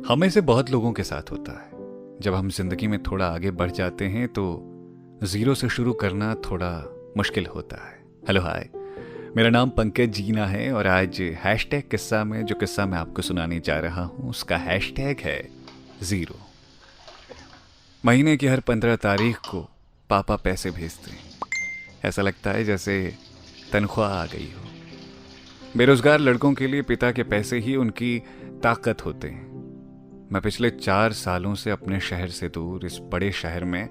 हमें से बहुत लोगों के साथ होता है। जब हम जिंदगी में थोड़ा आगे बढ़ जाते हैं तो जीरो से शुरू करना थोड़ा मुश्किल होता है। हेलो हाय, मेरा नाम पंकज जीना है और आज हैशटैग किस्सा में जो किस्सा मैं आपको सुनाने जा रहा हूँ उसका हैशटैग है जीरो। महीने की हर 15 तारीख को पापा पैसे भेजते हैं। ऐसा लगता है जैसे तनख्वाह आ गई हो। बेरोजगार लड़कों के लिए पिता के पैसे ही उनकी ताकत होते हैं। मैं पिछले 4 सालों से अपने शहर से दूर इस बड़े शहर में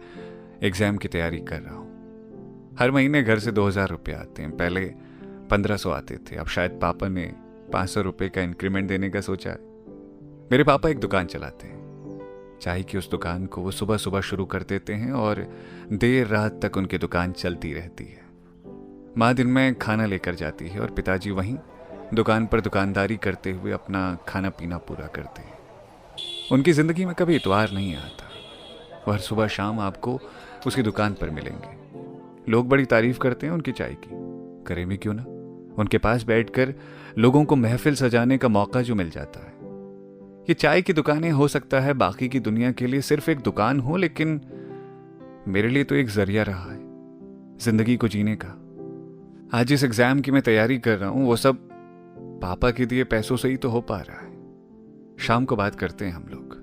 एग्जाम की तैयारी कर रहा हूँ। हर महीने घर से 2000 रुपये आते हैं। पहले 1500 आते थे, अब शायद पापा ने 500 रुपये का इंक्रीमेंट देने का सोचा है। मेरे पापा एक दुकान चलाते हैं। चाय की उस दुकान को वो सुबह सुबह शुरू कर देते हैं और देर रात तक उनकी दुकान चलती रहती है। माँ दिन में खाना लेकर जाती है और पिताजी वहीं दुकान पर दुकानदारी करते हुए अपना खाना पीना पूरा करते हैं। उनकी ज़िंदगी में कभी इतवार नहीं आता। वो हर सुबह शाम आपको उसकी दुकान पर मिलेंगे। लोग बड़ी तारीफ करते हैं उनकी चाय की, करें भी क्यों ना। उनके पास बैठकर लोगों को महफिल सजाने का मौका जो मिल जाता है। ये चाय की दुकानें हो सकता है बाकी की दुनिया के लिए सिर्फ एक दुकान हो, लेकिन मेरे लिए तो एक जरिया रहा है जिंदगी को जीने का। आज जिस एग्जाम की मैं तैयारी कर रहा हूं वो सब पापा के दिए पैसों से ही तो हो पा रहा है। शाम को बात करते हैं हम लोग।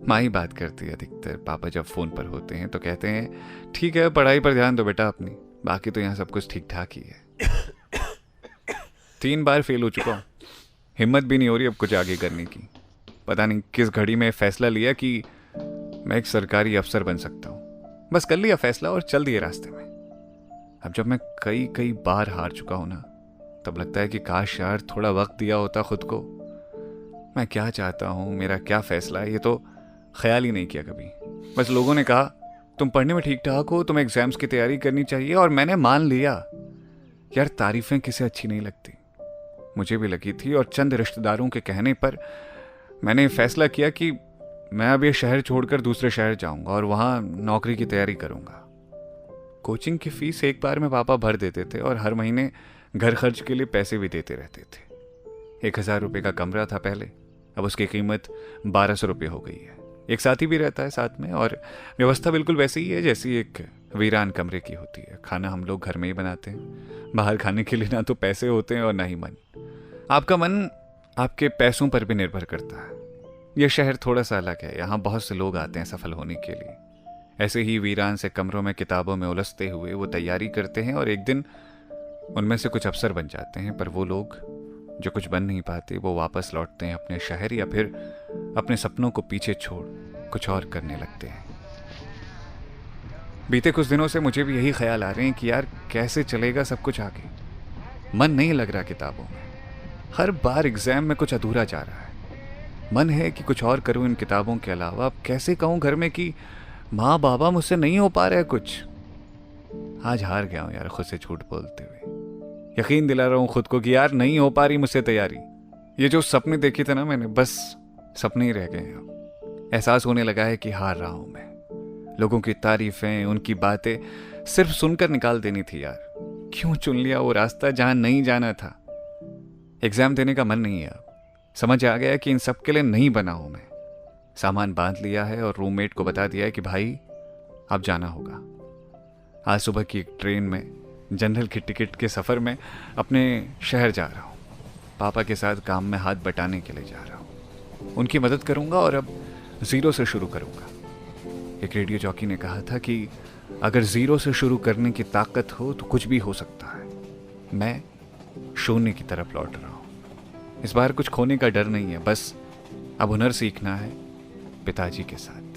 माँ ही बात करती है अधिकतर। पापा जब फोन पर होते हैं तो कहते हैं ठीक है, पढ़ाई पर ध्यान दो बेटा अपनी, बाकी तो यहाँ सब कुछ ठीक ठाक ही है। 3 बार फेल हो चुका हूँ, हिम्मत भी नहीं हो रही अब कुछ आगे करने की। पता नहीं किस घड़ी में फैसला लिया कि मैं एक सरकारी अफसर बन सकता हूँ। बस कर लिया फैसला और चल दिए रास्ते में। अब जब मैं कई बार हार चुका हूं ना, तब लगता है कि काश यार थोड़ा वक्त दिया होता खुद को। मैं क्या चाहता हूं, मेरा क्या फैसला है, ये तो ख्याल ही नहीं किया कभी। बस लोगों ने कहा तुम पढ़ने में ठीक ठाक हो, तुम्हें एग्जाम्स की तैयारी करनी चाहिए, और मैंने मान लिया। यार तारीफें किसे अच्छी नहीं लगती, मुझे भी लगी थी। और चंद रिश्तेदारों के कहने पर मैंने फैसला किया कि मैं अब ये शहर छोड़कर दूसरे शहर जाऊंगा और वहां नौकरी की तैयारी करूंगा। कोचिंग की फीस एक बार में पापा भर देते थे और हर महीने घर खर्च के लिए पैसे भी देते रहते थे। 1000 रुपये का कमरा था पहले, अब उसकी कीमत 1200 रुपये हो गई है। एक साथी भी रहता है साथ में और व्यवस्था बिल्कुल वैसी ही है जैसी एक वीरान कमरे की होती है। खाना हम लोग घर में ही बनाते हैं। बाहर खाने के लिए ना तो पैसे होते हैं और ना ही मन। आपका मन आपके पैसों पर भी निर्भर करता है। यह शहर थोड़ा सा अलग है। यहाँ बहुत से लोग आते हैं सफल होने के लिए। ऐसे ही वीरान से कमरों में किताबों में उलझते हुए वो तैयारी करते हैं और एक दिन उनमें से कुछ अफसर बन जाते हैं। पर वो लोग जो कुछ बन नहीं पाते वो वापस लौटते हैं अपने शहर या फिर अपने सपनों को पीछे छोड़ कुछ और करने लगते हैं। बीते कुछ दिनों से मुझे भी यही ख्याल आ रहे हैं कि यार कैसे चलेगा सब कुछ आगे। मन नहीं लग रहा किताबों में। हर बार एग्जाम में कुछ अधूरा जा रहा है। मन है कि कुछ और करूं इन किताबों के अलावा। अब कैसे कहूं घर में कि माँ बाबा मुझसे नहीं हो पा रहा है कुछ। आज हार गया हूं यार खुद से झूठ बोलते हुए। यकीन दिला रहा हूं खुद को कि यार नहीं हो पा रही मुझसे तैयारी। ये जो सपने देखे थे ना मैंने, बस सपने ही रह गए हैं। एहसास होने लगा है कि हार रहा हूं मैं। लोगों की तारीफें, उनकी बातें सिर्फ सुनकर निकाल देनी थी यार। क्यों चुन लिया वो रास्ता जहां नहीं जाना था। एग्जाम देने का मन नहीं है अब। समझ आ गया कि इन सब के लिए नहीं बना हूं मैं। सामान बांध लिया है और रूममेट को बता दिया है कि भाई अब जाना होगा। आज सुबह की एक ट्रेन में जनरल की टिकट के सफ़र में अपने शहर जा रहा हूँ। पापा के साथ काम में हाथ बटाने के लिए जा रहा हूँ। उनकी मदद करूँगा और अब ज़ीरो से शुरू करूँगा। एक रेडियो जॉकी ने कहा था कि अगर ज़ीरो से शुरू करने की ताकत हो तो कुछ भी हो सकता है। मैं शून्य की तरफ लौट रहा हूँ। इस बार कुछ खोने का डर नहीं है, बस अब हुनर सीखना है पिताजी के साथ।